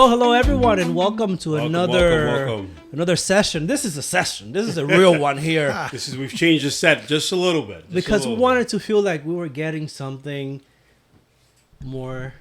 Hello, everyone, and welcome to another session. This is a session. This is a real one here. We've changed the set just a little bit. Because we wanted to feel like we were getting something more,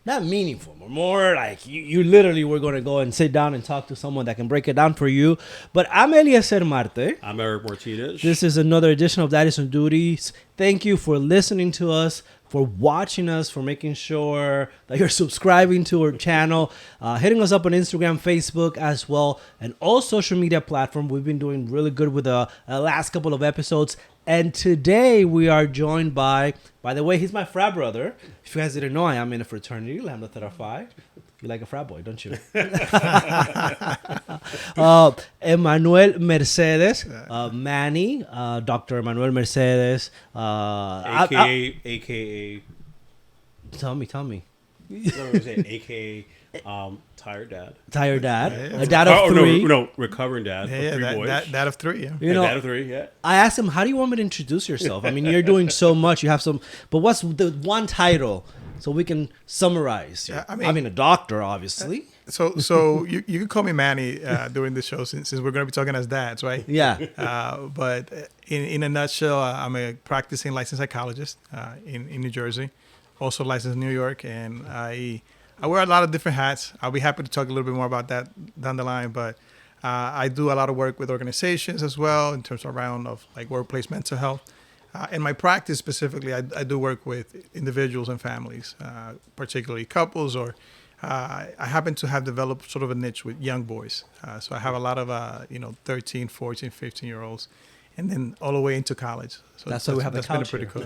not meaningful, but more like you literally were going to go and sit down and talk to someone that can break it down for you. But I'm Eliezer Marte. I'm Eric Martinez. This is another edition of Daddies and Duties. Thank you for listening to us, for watching us, for making sure that you're subscribing to our channel, hitting us up on Instagram, Facebook as well, and all social media platforms. We've been doing really good with the last couple of episodes. And today we are joined by the way, he's my frat brother. If you guys didn't know, I am in a fraternity, Lambda Theta Phi. You like a frat boy, don't you? Enmanuel Mercedes, Manny, Dr. Enmanuel Mercedes. AKA. Tell me. AKA tired dad. Tired dad. Yeah. A dad of three. No, recovering dad. Dad of three, yeah. Dad of three, yeah. I asked him, how do you want me to introduce yourself? I mean, you're doing so much. You have some, but what's the one title so we can summarize? I mean, a doctor, obviously. So you can call me Manny during the show since we're going to be talking as dads, right? Yeah. But in a nutshell, I'm a practicing licensed psychologist in New Jersey, also licensed in New York, and I wear a lot of different hats. I'll be happy to talk a little bit more about that down the line, but I do a lot of work with organizations as well in terms of like workplace mental health. In my practice specifically, I do work with individuals and families, particularly couples, or I happen to have developed sort of a niche with young boys. So I have a lot of 13, 14, 15-year-olds, and then all the way into college. So that's why we have the couch. Been pretty cool.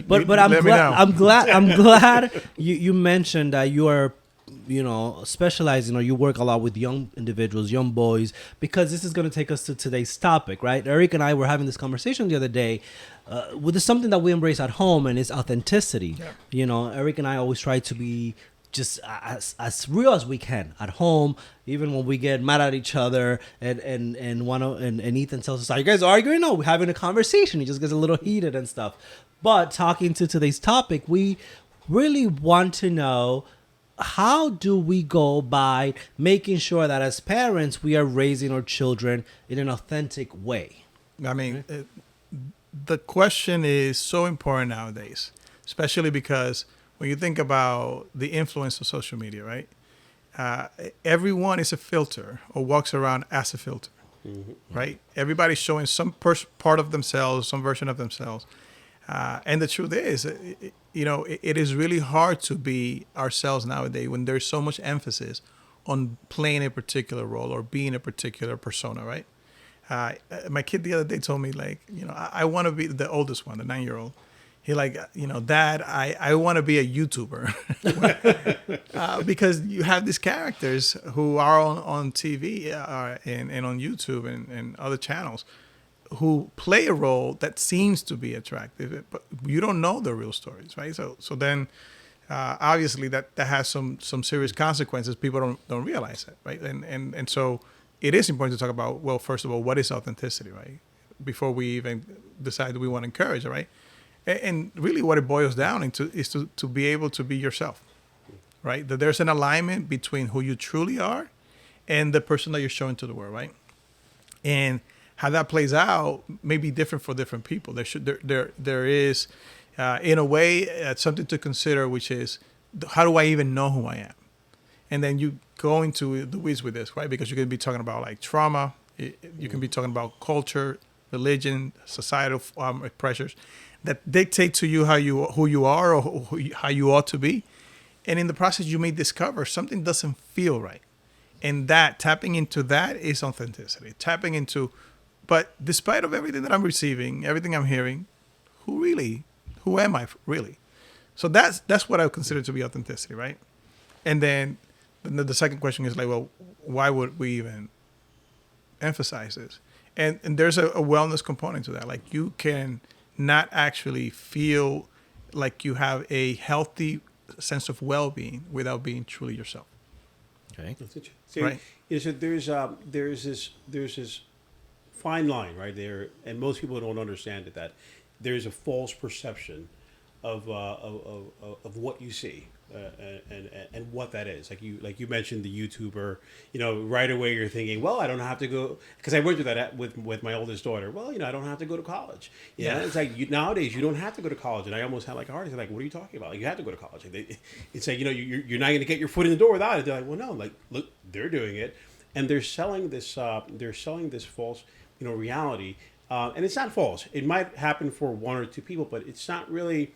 but I'm glad you mentioned that you are, specializing, or you work a lot with young individuals, young boys, because this is going to take us to today's topic, right? Eric and I were having this conversation the other day with something that we embrace at home, and it's authenticity. Yeah. Eric and I always try to be just as real as we can at home, even when we get mad at each other, and Ethan tells us, "Are you guys arguing?" No, we're having a conversation. He just gets a little heated and stuff. But talking to today's topic, we really want to know, how do we go by making sure that as parents we are raising our children in an authentic way? I mean, the question is so important nowadays, especially because when you think about the influence of social media, right? Everyone is a filter or walks around as a filter, right? Everybody's showing some part of themselves, some version of themselves. And the truth is, it is really hard to be ourselves nowadays when there's so much emphasis on playing a particular role or being a particular persona, right? My kid the other day told me, like, I want to be the oldest one, the 9-year-old. He Dad, I want to be a YouTuber. Because you have these characters who are on TV and on YouTube and other channels who play a role that seems to be attractive, but you don't know the real stories, right? So then obviously that has some serious consequences. People don't realize that, right? And so it is important to talk about, well, first of all, what is authenticity, right? Before we even decide that we want to encourage it, right? And really what it boils down into is to be able to be yourself, right? That there's an alignment between who you truly are and the person that you're showing to the world, right? And how that plays out may be different for different people. There is, in a way, something to consider, which is, how do I even know who I am? And then you go into the weeds with this, right? Because you're going to be talking about like trauma. You can be talking about culture, religion, societal pressures that dictate to you who you are or how you ought to be. And in the process, you may discover something doesn't feel right. And tapping into that is authenticity. But despite of everything that I'm receiving, everything I'm hearing, who am I really? So that's what I would consider to be authenticity, right? And then the second question is like, well, why would we even emphasize this? And there's a wellness component to that. Like, you can not actually feel like you have a healthy sense of well-being without being truly yourself. Okay. So, right. So there's this fine line right there, and most people don't understand it, that there's a false perception of what you see, and what that is. Like you mentioned the YouTuber. Right away you're thinking, well, I don't have to go, because I went through that with my oldest daughter. Well, I don't have to go to college. It's like nowadays you don't have to go to college, and I almost had like a heart attack. Like, what are you talking about? Like, you have to go to college. Like, it's like you're not going to get your foot in the door without it. They're like, well, no, like look, they're doing it, and they're selling this false reality, and it's not false. It might happen for one or two people, but it's not really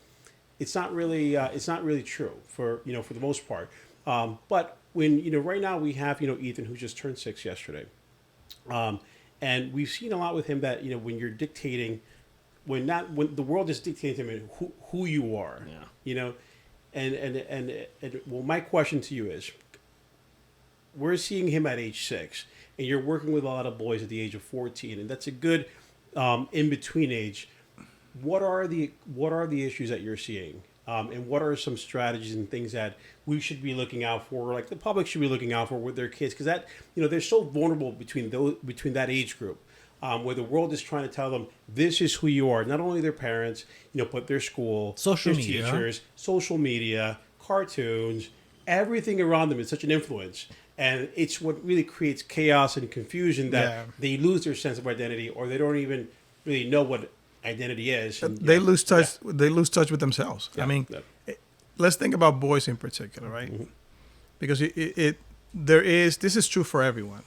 true for the most part. But when right now we have Ethan, who just turned 6 yesterday, and we've seen a lot with him that when you're dictating, when the world is dictating to him who you are, and well, my question to you is, we're seeing him at age 6, and you're working with a lot of boys at the age of 14, and that's a good in between age. What are the issues that you're seeing, and what are some strategies and things that we should be looking out for, like the public should be looking out for with their kids, because that they're so vulnerable between that age group, where the world is trying to tell them this is who you are, not only their parents, but their school, social their media, teachers, social media, cartoons, everything around them is such an influence. And it's what really creates chaos and confusion that they lose their sense of identity, or they don't even really know what identity is. And, they lose touch. Yeah. They lose touch with themselves. Yeah. I mean, let's think about boys in particular, right? Mm-hmm. Because this is true for everyone,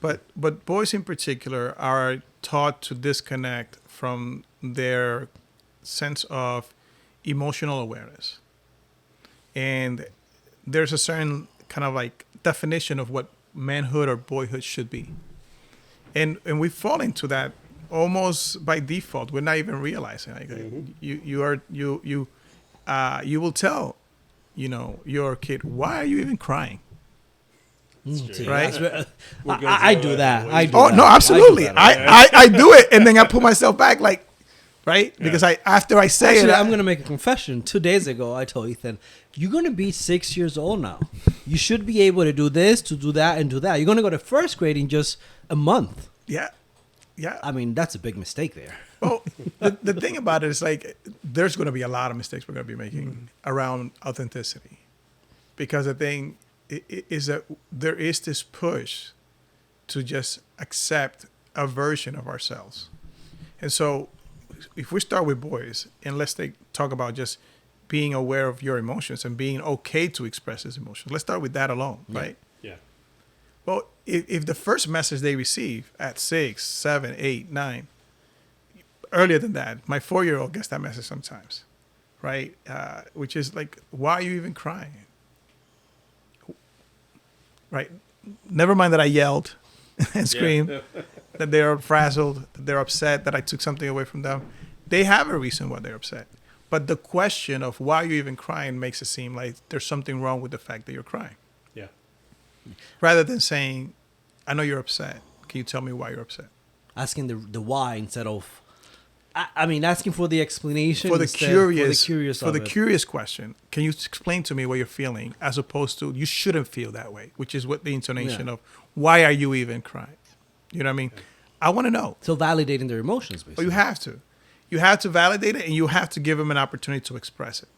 but boys in particular are taught to disconnect from their sense of emotional awareness, and there's a certain kind of like definition of what manhood or boyhood should be, and we fall into that almost by default. We're not even realizing. Like, you will tell your kid, why are you even crying? Right? I do that. No, absolutely. I do it, and then I put myself back, like, right? Yeah. Because after I say it, I'm gonna make a confession. 2 days ago, I told Ethan, "You're gonna be 6 years old now. You should be able to do this, to do that, and do that. You're gonna go to first grade in just a month." Yeah. Yeah. I mean, that's a big mistake there. Well, the thing about it is, like, there's going to be a lot of mistakes we're going to be making around authenticity, because the thing is that there is this push to just accept a version of ourselves. And so if we start with boys, and let's talk about just being aware of your emotions and being okay to express these emotions. Let's start with that alone, right? Yeah. Well, if the first message they receive at 6, 7, 8, 9, earlier than that, my 4-year-old gets that message sometimes, right? Which is like, why are you even crying? Right? Never mind that I yelled and screamed, that they're frazzled, that they're upset, that I took something away from them. They have a reason why they're upset. But the question of why you're even crying makes it seem like there's something wrong with the fact that you're crying. Yeah. Rather than saying, I know you're upset. Can you tell me why you're upset? Asking the why instead of, I mean, asking for the explanation. For the curious curious question, can you explain to me what you're feeling, as opposed to, you shouldn't feel that way, which is what the intonation of, why are you even crying? You know what I mean? Yeah. I want to know. So validating their emotions, basically. Well, you have to. You have to validate it, and you have to give them an opportunity to express it.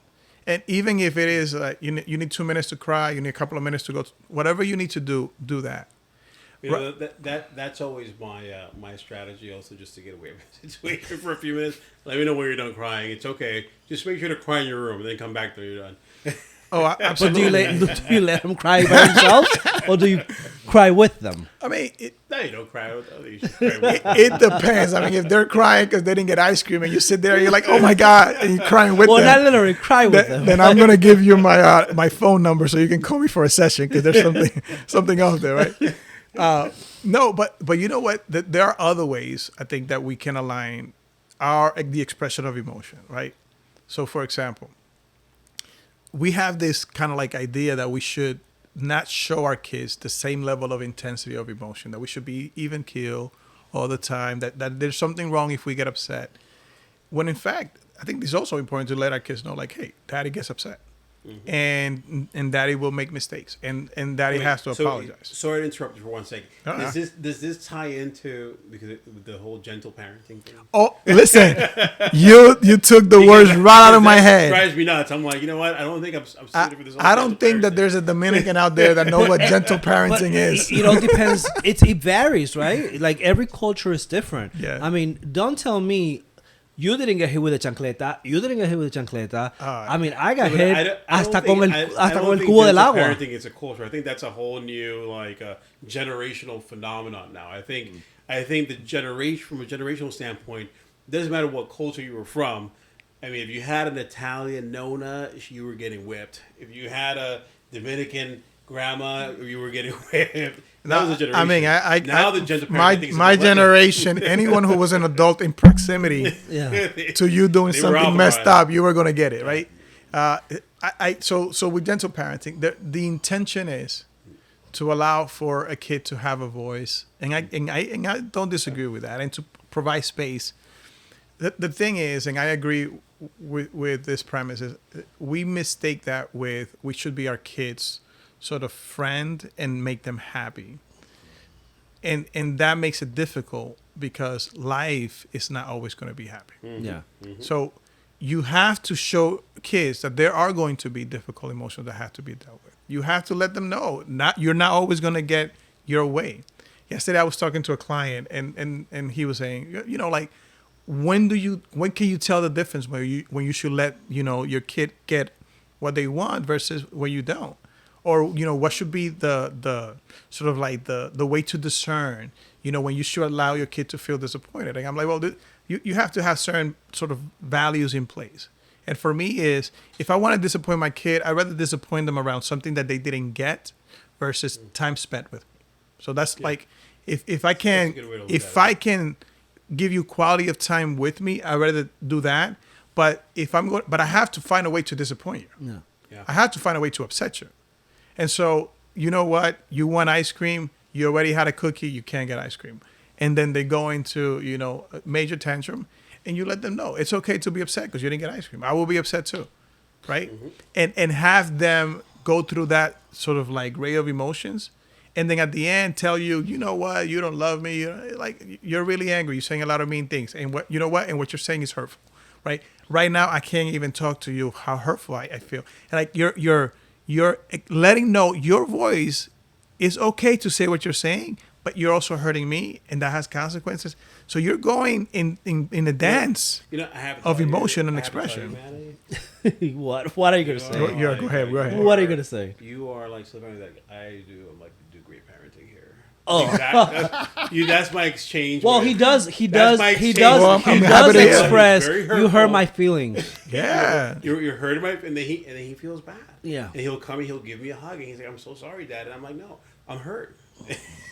And even if it is you need 2 minutes to cry, you need a couple of minutes to go, whatever you need to do that. That's always my strategy, also, just to get away with the situation for a few minutes. Let me know when you're done crying. It's okay. Just make sure to cry in your room and then come back till you're done. Oh, absolutely. But do you let them cry by themselves, or do you cry with them? I mean, no, you don't cry with them. You should cry with them. It depends. I mean, if they're crying because they didn't get ice cream, and you sit there and you're like, oh my God, and you're crying with them. Well, not literally cry with them. Then I'm going to give you my phone number so you can call me for a session, because there's something else there, right? No, but you know what? There are other ways, I think, that we can align the expression of emotion, right? So, for example, we have this kind of like idea that we should not show our kids the same level of intensity of emotion, that we should be even keel all the time, that there's something wrong if we get upset. When in fact, I think it's also important to let our kids know, like, hey, daddy gets upset. and daddy will make mistakes, and daddy has to apologize. Sorry to interrupt you for 1 second. Uh-uh. Does this tie into the whole gentle parenting thing? Oh, listen, you took the words right out of my head. Drives me nuts. I'm like, you know what? I don't think I'm suited for this. I don't think that there's a Dominican out there that know what gentle parenting is. It all depends. It varies, right? Like every culture is different. Yeah. I mean, don't tell me you didn't get hit with a chancleta. You didn't get hit with a chancleta. I mean, I got hit hasta con el cubo del agua. Parenting is a culture. I think that's a whole new generational phenomenon now. I think the generation, from a generational standpoint, it doesn't matter what culture you were from. I mean, if you had an Italian nonna, you were getting whipped. If you had a Dominican grandma, you were getting whipped. That was a generation. I mean, now the gentle parenting is my generation, anyone who was an adult in proximity to you doing something messed up, you were gonna get it, right? So with gentle parenting, the intention is to allow for a kid to have a voice, and I don't disagree with that, and to provide space. The thing is, and I agree with this premise, is we mistake that with we should be our kids' sort of friend and make them happy. And that makes it difficult because life is not always going to be happy. Mm-hmm. Yeah. Mm-hmm. So you have to show kids that there are going to be difficult emotions that have to be dealt with. You have to let them know you're not always going to get your way. Yesterday I was talking to a client and he was saying, like, when can you tell the difference when you should let your kid get what they want versus when you don't? Or what should be the sort of like the way to discern when you should allow your kid to feel disappointed. And I'm like, well, you have to have certain sort of values in place. And for me is, if I want to disappoint my kid, I'd rather disappoint them around something that they didn't get versus time spent with me. So that's like, if I can give you quality of time with me, I'd rather do that. But but I have to find a way to disappoint you. Yeah. I have to find a way to upset you. And so, you know what? You want ice cream. You already had a cookie. You can't get ice cream. And then they go into, a major tantrum. And you let them know it's okay to be upset because you didn't get ice cream. I will be upset too. Right? Mm-hmm. And have them go through that sort of like ray of emotions. And then at the end tell you, you know what? You don't love me. You're really angry. You're saying a lot of mean things. And what And what you're saying is hurtful. Right? Right now, I can't even talk to you how hurtful I feel. And like you're letting know your voice is okay to say what you're saying, but you're also hurting me, and that has consequences. So you're going in a dance of emotion and expression. What are you gonna say? Go ahead. What are you gonna say? You are like something that I do. I'm like, do great parenting here. Oh, that's my exchange. Well, he does express. You hurt my feelings. Yeah, you're hurting my, and then he feels bad. Yeah, and he'll come and he'll give me a hug, and he's like, "I'm so sorry, Dad," and I'm like, "No, I'm hurt."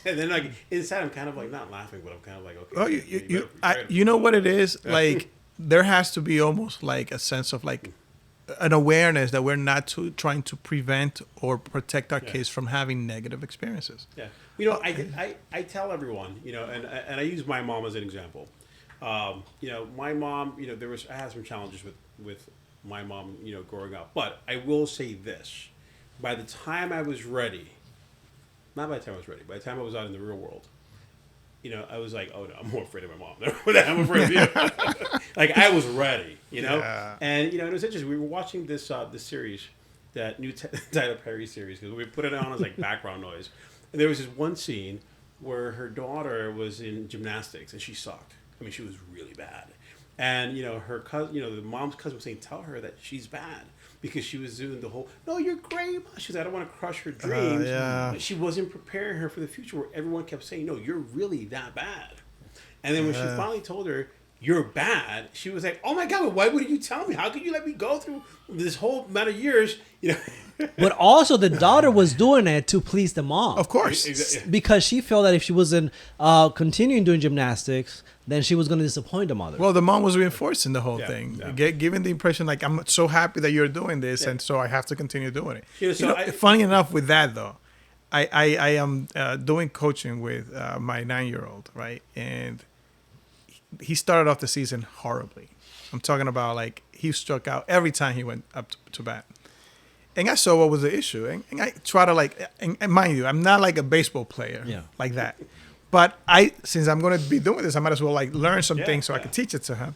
And then like inside, I'm kind of like not laughing, but I'm kind of like, "Okay." Oh, you know what it is? Like there has to be almost like a sense of like an awareness that we're not trying to prevent or protect our kids from having negative experiences. Yeah. I tell everyone, and I use my mom as an example. My mom, I had some challenges with my mom, growing up. But I will say this. By the time I was ready, by the time I was out in the real world, I was like, oh no, I'm more afraid of my mom than I'm afraid of you. Like I was ready, Yeah. And it was interesting. We were watching this series, that new Tyler Perry series, because we put it on as like background noise. And there was this one scene where her daughter was in gymnastics and she sucked. I mean, she was really bad. And her cousin, the mom's cousin was saying, tell her that she's bad. Because she was doing the whole, no, you're great. She said, I don't want to crush her dreams. But she wasn't preparing her for the future, where everyone kept saying, no, you're really that bad. And then when she finally told her, you're bad, she was like, oh my God, but why wouldn't you tell me? How could you let me go through this whole amount of years? But also the daughter was doing it to please the mom. Of course. Because she felt that if she wasn't continuing doing gymnastics, then she was going to disappoint the mother. Well, the mom was reinforcing the whole thing, giving the impression like, I'm so happy that you're doing this, and so I have to continue doing it. Funny enough with that, though, I am doing coaching with my 9-year-old, right? And he started off the season horribly. I'm talking about like he struck out every time he went up to bat. And I saw what was the issue. And I try to like, and mind you, I'm not like a baseball player Yeah. like that. But since I'm going to be doing this, I might as well like learn some things so I can teach it to him.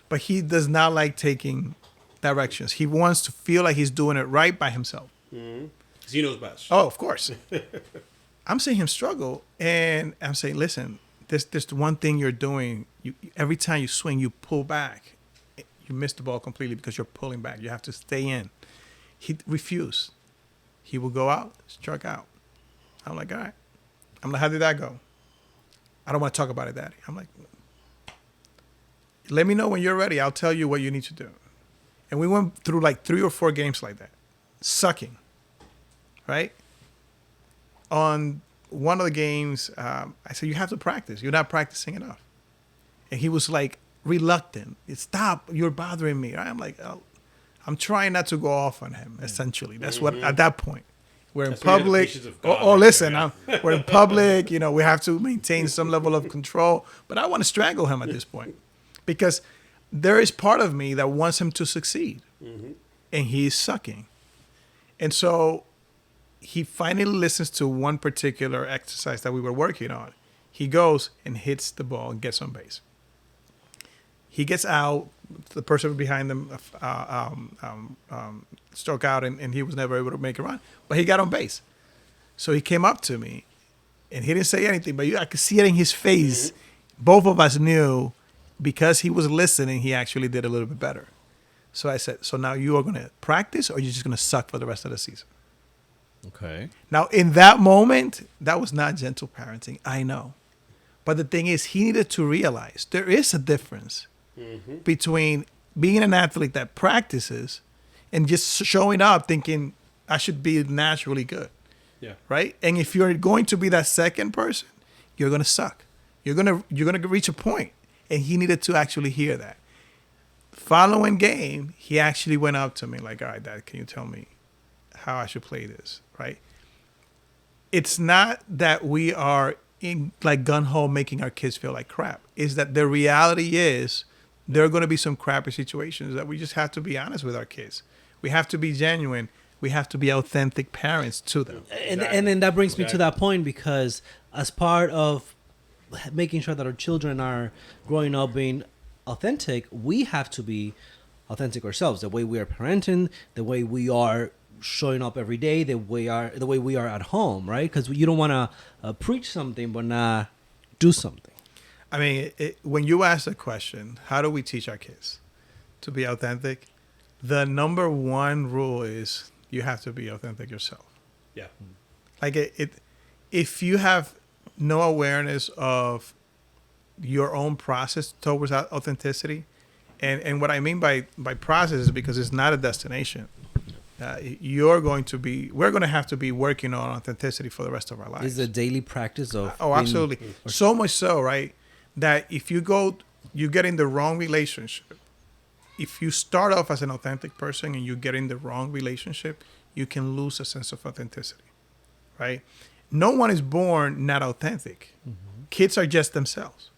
But he does not like taking directions. He wants to feel like he's doing it right by himself. Because he knows best. Oh, of course. I'm seeing him struggle, and I'm saying, listen, this one thing you're doing. Every time you swing, you pull back. You miss the ball completely because you're pulling back. You have to stay in. He refused. He will go out, struck out. I'm like, all right. I'm like, how did that go? I don't want to talk about it, Daddy. I'm like, let me know when you're ready. I'll tell you what you need to do. And we went through like 3 or 4 games like that, sucking, right? On one of the games, I said, you have to practice. You're not practicing enough. And he was like reluctant. Stop, you're bothering me. I'm like, oh, I'm trying not to go off on him, essentially. That's what, at that point. We're in public. Listen, we're in public. We have to maintain some level of control. But I want to strangle him at this point because there is part of me that wants him to succeed. And he's sucking. And so he finally listens to one particular exercise that we were working on. He goes and hits the ball and gets on base. He gets out. The person behind him struck out, and he was never able to make a run. But he got on base. So he came up to me, and he didn't say anything, but I could see it in his face. Both of us knew because he was listening, he actually did a little bit better. So I said, so now you are going to practice, or you're just going to suck for the rest of the season? Okay. Now, in that moment, that was not gentle parenting. I know. But the thing is, he needed to realize there is a difference between being an athlete that practices and just showing up thinking I should be naturally good. Yeah. Right? And if you're going to be that second person, you're going to suck. You're going to reach a point. And he needed to actually hear that. Following game, he actually went up to me like, all right, Dad, can you tell me how I should play this? Right? It's not that we are in like gun-ho making our kids feel like crap. It's that the reality is there are going to be some crappy situations that we just have to be honest with our kids. We have to be genuine. We have to be authentic parents to them. And then that brings me to that point, because as part of making sure that our children are growing up being authentic, we have to be authentic ourselves. The way we are parenting, the way we are showing up every day, the way we are at home, right? Because you don't want to preach something but not do something. I mean, when you ask the question, how do we teach our kids to be authentic? The number one rule is you have to be authentic yourself. Yeah. Like if you have no awareness of your own process towards authenticity, and what I mean by process is because it's not a destination. We're going to have to be working on authenticity for the rest of our lives. It's a daily practice of absolutely. So much so, right, that if you get in the wrong relationship, if you start off as an authentic person and you get in the wrong relationship, you can lose a sense of authenticity, right? No one is born not authentic. Kids are just themselves,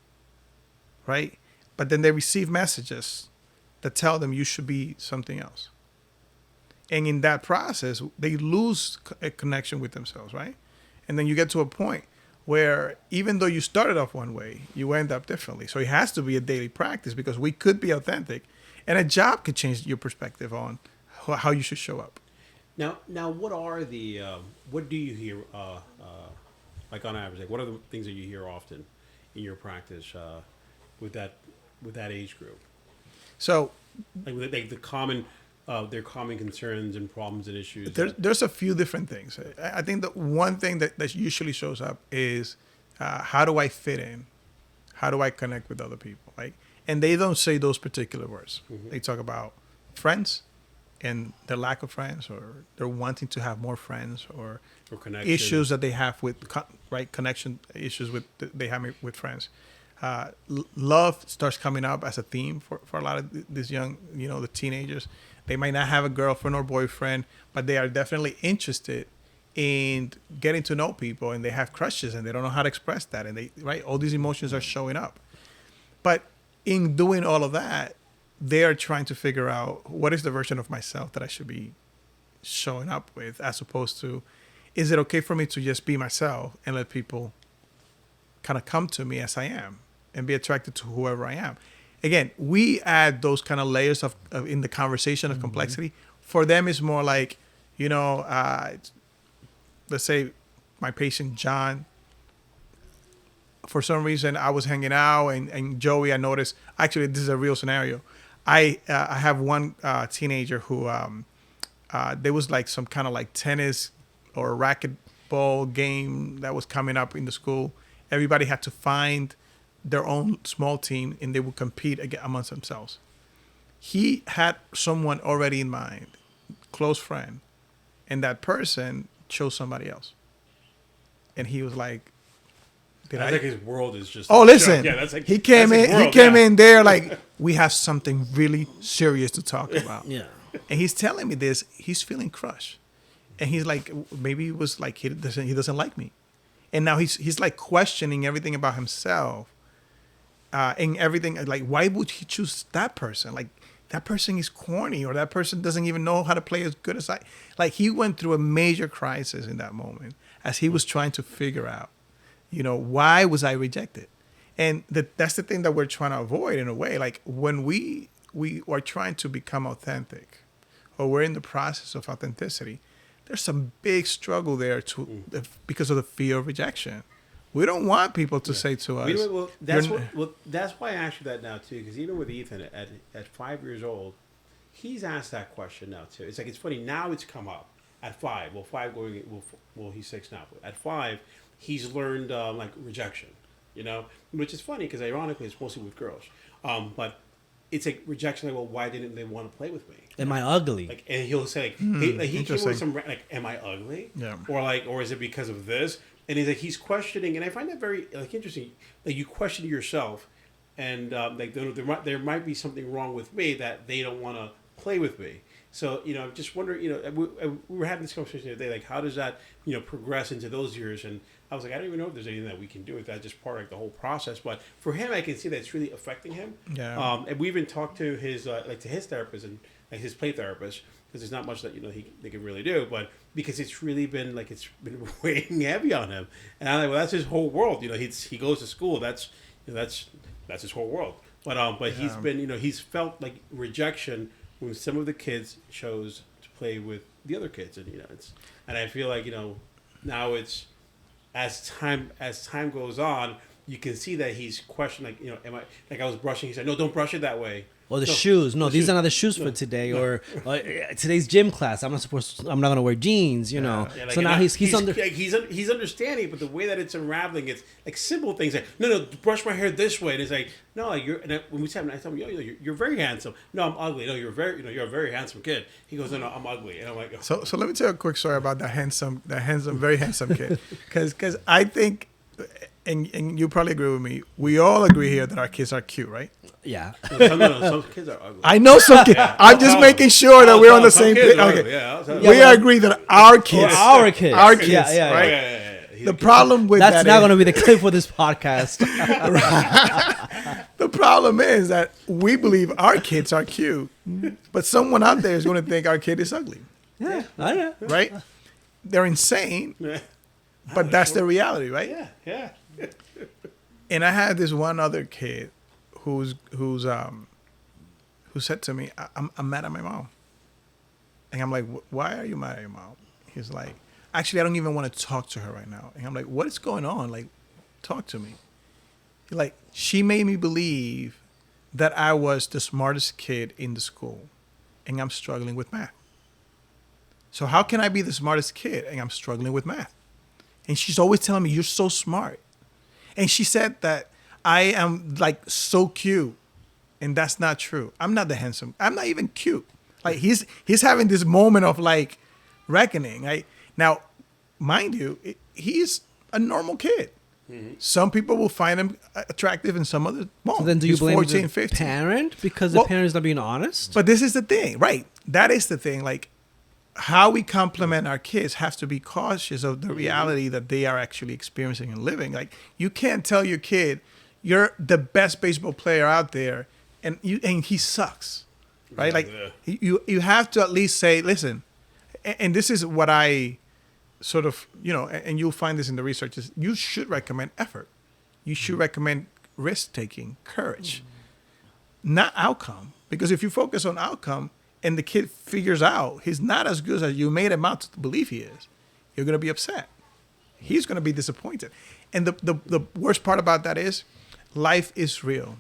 right? But then they receive messages that tell them you should be something else. And in that process, they lose a connection with themselves, right? And then you get to a point where even though you started off one way, you end up differently. So it has to be a daily practice because we could be authentic. And a job could change your perspective on how you should show up. Now, what are the what do you hear like on average? Like, what are the things that you hear often in your practice with that age group? So, like the common their common concerns and problems and issues. There's a few different things. I think the one thing that usually shows up is how do I fit in? How do I connect with other people? Right? And they don't say those particular words. They talk about friends and their lack of friends, or they're wanting to have more friends, or issues that they have with connection issues they have with friends. Love starts coming up as a theme for a lot of these young, the teenagers. They might not have a girlfriend or boyfriend, but they are definitely interested in getting to know people, and they have crushes and they don't know how to express that. And all these emotions are showing up. But in doing all of that, they are trying to figure out what is the version of myself that I should be showing up with, as opposed to, is it okay for me to just be myself and let people kind of come to me as I am and be attracted to whoever I am? Again, we add those kind of layers of in the conversation of complexity. For them, it's more like, let's say my patient John, for some reason I was hanging out and Joey, I noticed, actually this is a real scenario. I have one teenager who there was like some kind of like tennis or racquetball game that was coming up in the school. Everybody had to find their own small team and they would compete amongst themselves. He had someone already in mind, close friend, and that person chose somebody else. And he was like, I think his world is just. Oh, listen! Yeah, that's like, he came in. World, he came in there like, we have something really serious to talk about. Yeah. And he's telling me this. He's feeling crushed, and he's like, maybe it was like he doesn't like me, and now he's like questioning everything about himself, and everything. Like, why would he choose that person? Like, that person is corny, or that person doesn't even know how to play as good as I. Like, he went through a major crisis in that moment as he was trying to figure out, why was I rejected? And that's the thing that we're trying to avoid in a way. Like, when we are trying to become authentic, or we're in the process of authenticity, there's some big struggle there because of the fear of rejection. We don't want people to say to us. That's why I asked you that now too, because even with Ethan at 5 years old, he's asked that question now too. It's like, it's funny now, it's come up at 5. Well, he's 6 now. At 5, he's learned like rejection, which is funny because ironically it's mostly with girls, but it's like rejection. Like, well, why didn't they want to play with me? Am I ugly? Like, and he'll say, he came with some like, am I ugly? Yeah. Or is it because of this? And he's questioning, and I find that very like interesting. Like, you question yourself, and like there might be something wrong with me that they don't want to play with me. So, just wondering, we were having this conversation the other day, like, how does that, progress into those years? And I was like, I don't even know if there's anything that we can do with that, just part of like, the whole process. But for him, I can see that it's really affecting him. Yeah. And we even talked to his, to his therapist and like his play therapist, because there's not much that, they can really do, but because it's really been like, it's been weighing heavy on him. And I'm like, well, that's his whole world. He goes to school. That's his whole world. But he's been, he's felt like rejection when some of the kids chose to play with the other kids, and and I feel like now it's as time goes on, you can see that he's questioning, like, am I, like, I was brushing, he said, no, don't brush it that way. Or the shoes. No, these are not the shoes for today. Or today's gym class. I'm not gonna wear jeans. Yeah, like, so now he's understanding, but the way that it's unraveling, it's like simple things like, no, brush my hair this way, and it's like, no, like, when we tell him, I tell him, you're very handsome. No, I'm ugly. No, you're a very handsome kid. He goes, no, I'm ugly, and I'm like, oh. So let me tell you a quick story about very handsome kid, because I think, and you probably agree with me, we all agree here that our kids are cute, right? Yeah. Some kids are ugly. I know some kids. I'm just making sure that we're on the same page. Okay. Yeah, we agree that our kids. Our kids. Yeah, right? Yeah. The problem with that's not going to be the clip for this podcast. The problem is that we believe our kids are cute, but someone out there is going to think our kid is ugly. Yeah. I know. Right? They're insane, but that's the reality, right? Yeah. And I had this one other kid who said to me, I'm mad at my mom. And I'm like, why are you mad at your mom? He's like, actually, I don't even want to talk to her right now. And I'm like, what is going on? Like, talk to me. He's like, she made me believe that I was the smartest kid in the school and I'm struggling with math. So how can I be the smartest kid and I'm struggling with math? And she's always telling me, you're so smart. And she said that I am like so cute, and that's not true. I'm not the handsome. I'm not even cute. Like he's having this moment of like reckoning. Right? Now, mind you, he's a normal kid. Mm-hmm. Some people will find him attractive, and some others won't. So then, do you blame 14, the 15. Parent because the parent's not being honest? But this is the thing, right? That is the thing. Like how we compliment our kids has to be cautious of the reality that they are actually experiencing and living. Like you can't tell your kid, you're the best baseball player out there, and he sucks, right? Like you have to at least say, listen, and this is what I sort of, and you'll find this in the research, is you should recommend effort. You should recommend risk-taking, courage, not outcome. Because if you focus on outcome and the kid figures out he's not as good as you made him out to believe he is, you're going to be upset. He's going to be disappointed. And the worst part about that is life is real,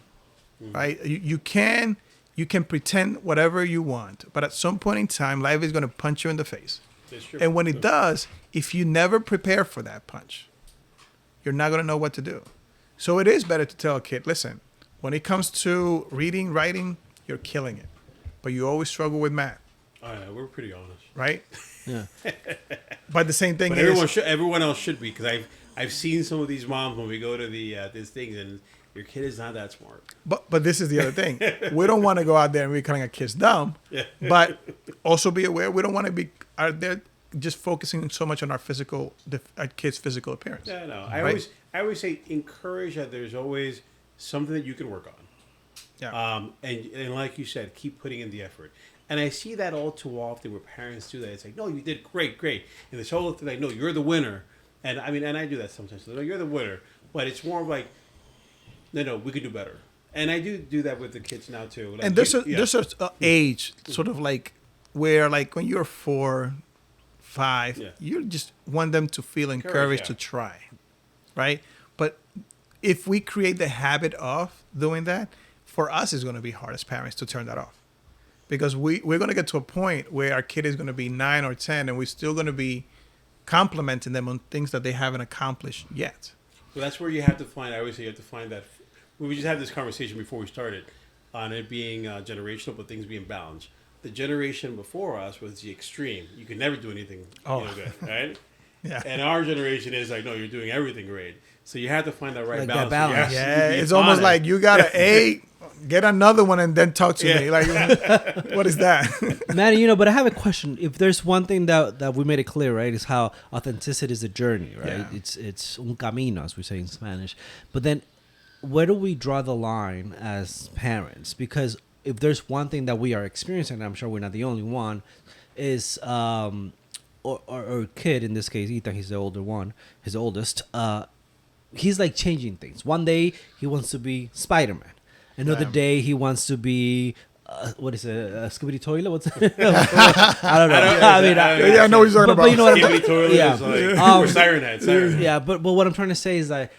right? You can pretend whatever you want, but at some point in time, life is going to punch you in the face. And when it does, if you never prepare for that punch, you're not going to know what to do. So it is better to tell a kid, listen, when it comes to reading, writing, you're killing it. But you always struggle with math. Oh, yeah, we're pretty honest. Right? Yeah. But the same thing But is... everyone else should be, because I've seen some of these moms when we go to these things, and your kid is not that smart. But this is the other thing. We don't want to go out there and be calling our kids dumb. Yeah. But also be aware, we don't want to be out there just focusing so much on our kids' physical appearance. Yeah, no. Right? I always say encourage that there's always something that you can work on. Yeah. And like you said, keep putting in the effort. And I see that all too often where parents do that. It's like, no, you did great. And this whole thing, like, no, you're the winner. And I mean, and I do that sometimes. So, no, you're the winner. But it's more of like, no, we could do better. And I do that with the kids now too. Like, and there's a age sort of like where like when you're 4, 5, you just want them to feel encouraged to try, right? But if we create the habit of doing that, for us it's going to be hard as parents to turn that off, because we're going to get to a point where our kid is going to be 9 or 10 and we're still going to be complimenting them on things that they haven't accomplished yet. So that's where you have to find. I always say you have to find that. We just had this conversation before we started on it being generational, but things being balanced. The generation before us was the extreme. You could never do anything good, right? Yeah. And our generation is like, no, you're doing everything great. So you have to find that right Like balance. that balance. Yeah, it's almost like you got to get another one and then talk to me. Like, what is that? Manny, but I have a question. If there's one thing that we made it clear, right, is how authenticity is a journey, right? Yeah. It's un camino, as we say in Spanish. But then where do we draw the line as parents? Because if there's one thing that we are experiencing, and I'm sure we're not the only one, is or kid, in this case, Ethan, he's the older one, his oldest, he's like changing things. One day he wants to be Spider-Man. Another day he wants to be what is it? Skibidi Toilet? What's it? I don't know. I know what you're talking about. But you know what Skibidi Toilet is like, or Siren Head. Yeah, but what I'm trying to say is that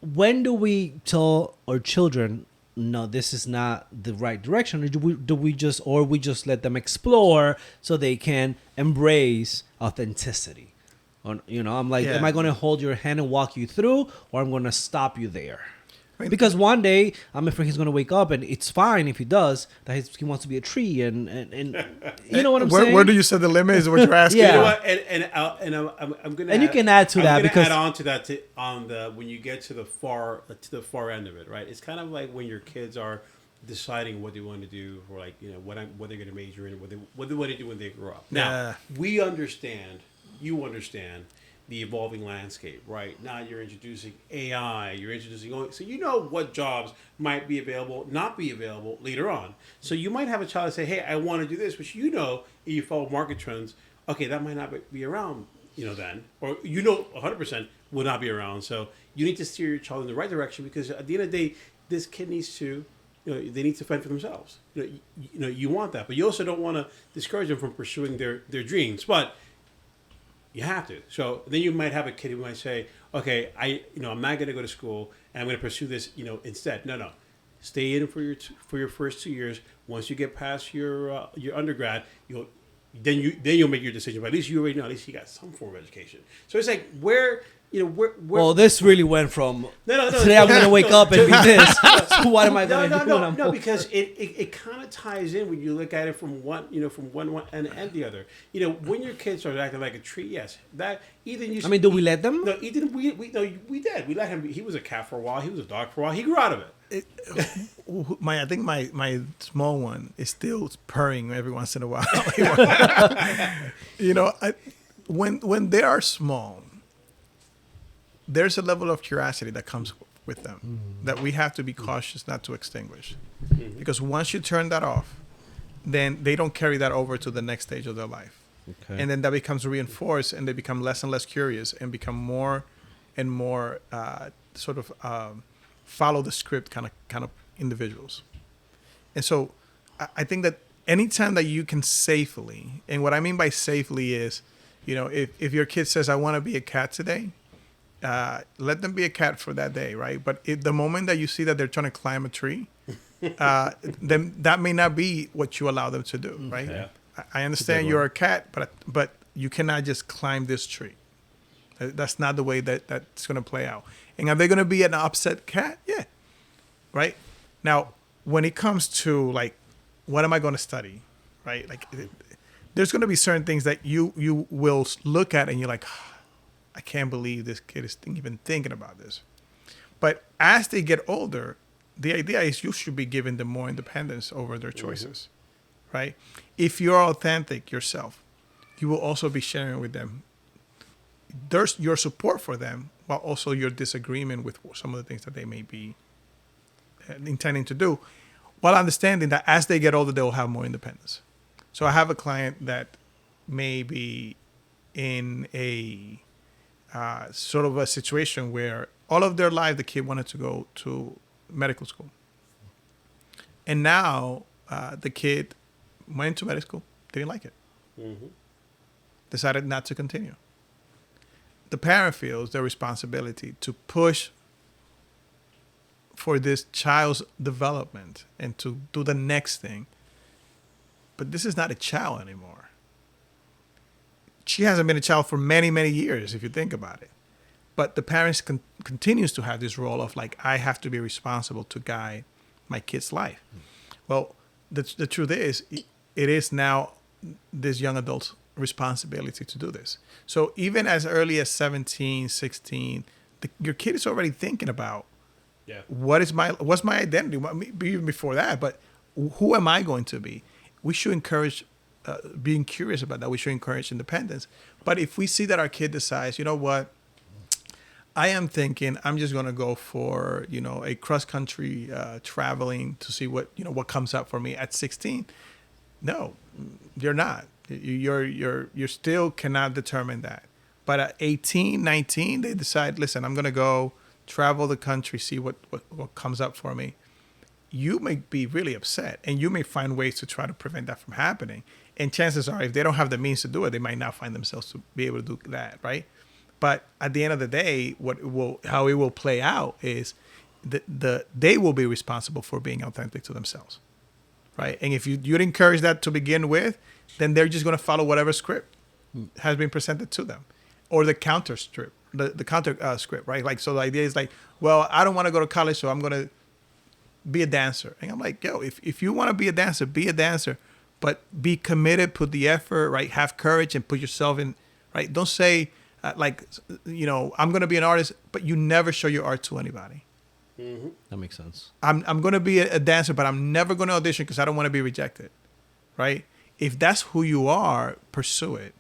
when do we tell our children, no, this is not the right direction? Or do we just let them explore so they can embrace authenticity? I'm like, am I going to hold your hand and walk you through, or I'm going to stop you there? Because one day I'm afraid he's going to wake up, and it's fine if he does, that he wants to be a tree, and you know what I'm saying? Where do you set the limit is what you're asking? Yeah. You know what? I'm gonna. And you can add to that because add on to that when you get to the far end of it, right? It's kind of like when your kids are deciding what they want to do, or like what they're going to major in, what they want to do when they grow up. Now we understand, you understand the evolving landscape, right? Now you're introducing AI, so you know what jobs might be available, not be available later on. So you might have a child say, hey, I want to do this, which if you follow market trends, okay, that might not be around, then, or 100% will not be around. So you need to steer your child in the right direction, because at the end of the day, this kid needs to, they need to fend for themselves. You want that, but you also don't want to discourage them from pursuing their dreams, but you have to. So then you might have a kid who might say, okay, I'm not going to go to school and I'm going to pursue this, instead. No. Stay in for your first 2 years. Once you get past your undergrad, then you'll make your decision. But at least you already know, at least you got some form of education. So it's like where well, this really went from no, today I'm going to wake up and be this. So what am I going to do? No, because it kind of ties in when you look at it from one end and the other. When your kids start acting like a tree, yes, that Ethan used. Do we let them? No, Ethan, we did. We let him. He was a cat for a while. He was a dog for a while. He grew out of it. I think my small one is still purring every once in a while. When they are small, there's a level of curiosity that comes with them that we have to be cautious not to extinguish. Because once you turn that off, then they don't carry that over to the next stage of their life. Okay. And then that becomes reinforced, and they become less and less curious, and become more and more sort of follow the script kind of individuals. And so I think that anytime that you can safely, and what I mean by safely is, if your kid says, I want to be a cat today, let them be a cat for that day, right? But the moment that you see that they're trying to climb a tree, then that may not be what you allow them to do, right? Yeah. I understand you're a cat, but you cannot just climb this tree. That's not the way that's going to play out. And are they going to be an upset cat? Yeah, right? Now, when it comes to like, what am I going to study, right? Like, there's going to be certain things that you will look at and you're like, I can't believe this kid is even thinking about this. But as they get older, the idea is you should be giving them more independence over their choices, right? If you're authentic yourself, you will also be sharing with them there's your support for them, while also your disagreement with some of the things that they may be intending to do, while understanding that as they get older, they will have more independence. So I have a client that may be in a sort of a situation where all of their life the kid wanted to go to medical school. And now the kid went to medical school, didn't like it. Decided not to continue. The parent feels their responsibility to push for this child's development and to do the next thing. But this is not a child anymore. She hasn't been a child for many, many years, if you think about it. But the parents continues to have this role of like, I have to be responsible to guide my kid's life. Well, the truth is, it is now this young adult's responsibility to do this. So even as early as 17, 16, your kid is already thinking about what's my identity, even before that, but who am I going to be? We should encourage being curious about that. We should encourage independence. But if we see that our kid decides, you know what, I am thinking I'm just going to go for, a cross-country traveling to see what comes up for me at 16. No, you're not. You still cannot determine that. But at 18, 19, they decide, listen, I'm going to go travel the country, see what comes up for me. You may be really upset, and you may find ways to try to prevent that from happening. And chances are, if they don't have the means to do it, they might not find themselves to be able to do that, right? But at the end of the day, how it will play out is they will be responsible for being authentic to themselves, right? And if you'd encourage that to begin with, then they're just going to follow whatever script has been presented to them, or the counter script, the counter script, right? Like, so the idea is like, well, I don't want to go to college, so I'm going to be a dancer. And I'm like, yo, if you want to be a dancer, but be committed, put the effort, right? Have courage and put yourself in, right? Don't say I'm going to be an artist, but you never show your art to anybody. That makes sense. I'm going to be a dancer, but I'm never going to audition because I don't want to be rejected, right? If that's who you are, pursue it.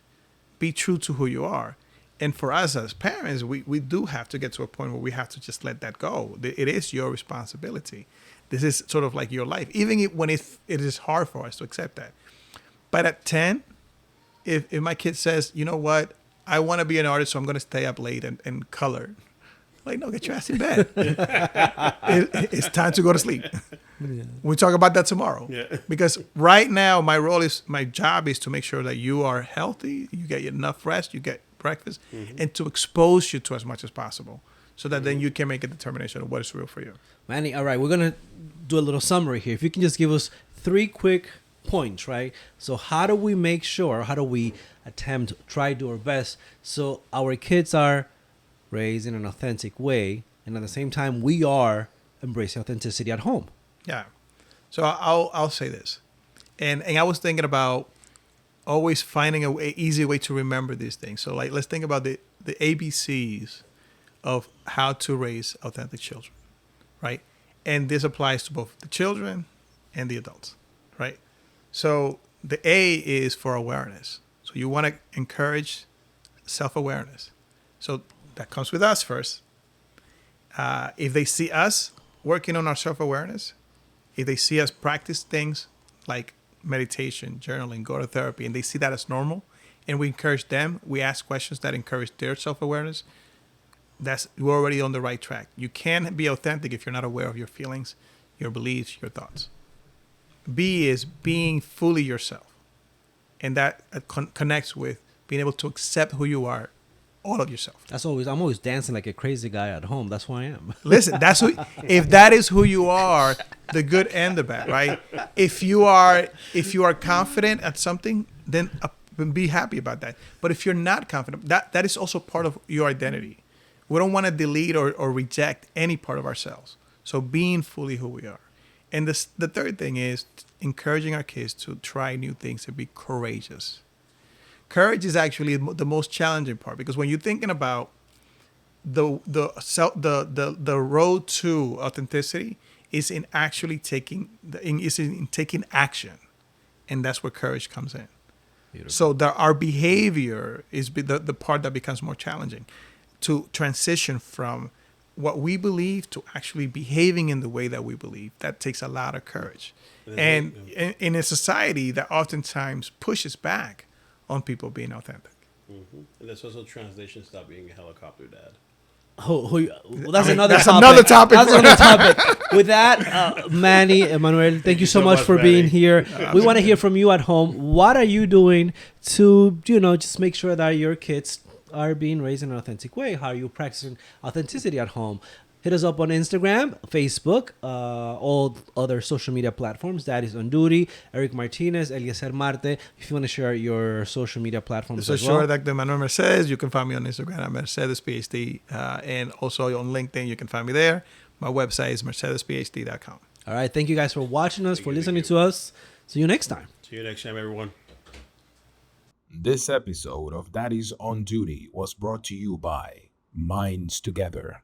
Be true to who you are. And for us as parents, we do have to get to a point where we have to just let that go. It is your responsibility. This is sort of like your life, even when it is hard for us to accept that. But at 10, if my kid says, you know what, I want to be an artist, so I'm going to stay up late and color. Like, no, get your ass in bed. It's time to go to sleep. Yeah. We'll talk about that tomorrow. Yeah. Because right now, my job is to make sure that you are healthy, you get enough rest, you get breakfast, and to expose you to as much as possible, so that then you can make a determination of what is real for you. Manny, all right, we're going to do a little summary here. If you can just give us 3 quick points, right? So how do we make sure, how do we try to do our best so our kids are raised in an authentic way, and at the same time we are embracing authenticity at home? Yeah. So I'll say this, and I was thinking about always finding an easy way to remember these things. So like, let's think about the ABCs of how to raise authentic children, right? And this applies to both the children and the adults, right? So the A is for awareness. So you want to encourage self-awareness. So that comes with us first. If they see us working on our self-awareness, if they see us practice things like meditation, journaling, go to therapy, and they see that as normal, and we encourage them, we ask questions that encourage their self-awareness, we're already on the right track. You can't be authentic if you're not aware of your feelings, your beliefs, your thoughts. B is being fully yourself. And that connects with being able to accept who you are, all of yourself. I'm always dancing like a crazy guy at home. That's who I am. Listen, if that is who you are, the good and the bad, right? If you are confident at something, then be happy about that. But if you're not confident, that is also part of your identity. We don't want to delete or reject any part of ourselves. So being fully who we are. And the third thing is encouraging our kids to try new things and be courageous. Courage is actually the most challenging part, because when you're thinking about the road to authenticity is in actually taking action, and that's where courage comes in. Beautiful. So our behavior is the part that becomes more challenging, to transition from what we believe to actually behaving in the way that we believe. That takes a lot of courage, and in a society that oftentimes pushes back on people being authentic. Mm-hmm. And that's also translation, stop being a helicopter dad. That's another topic. That's another topic. With that, Manny, Enmanuel, thank you so much for being here. We want to hear from you at home. What are you doing to, just make sure that your kids are being raised in an authentic way? How are you practicing authenticity at home? Hit us up on Instagram, Facebook, all other social media platforms. Daddies on Duty, Eric Martinez, Eliezer Marte. If you want to share your social media platforms so as well. Sure, Dr. Enmanuel Mercedes. You can find me on Instagram at Mercedes PhD. And also on LinkedIn, you can find me there. My website is mercedesphd.com. All right. Thank you guys for watching us, for listening to us. See you next time. See you next time, everyone. This episode of Daddies on Duty was brought to you by Minds Together.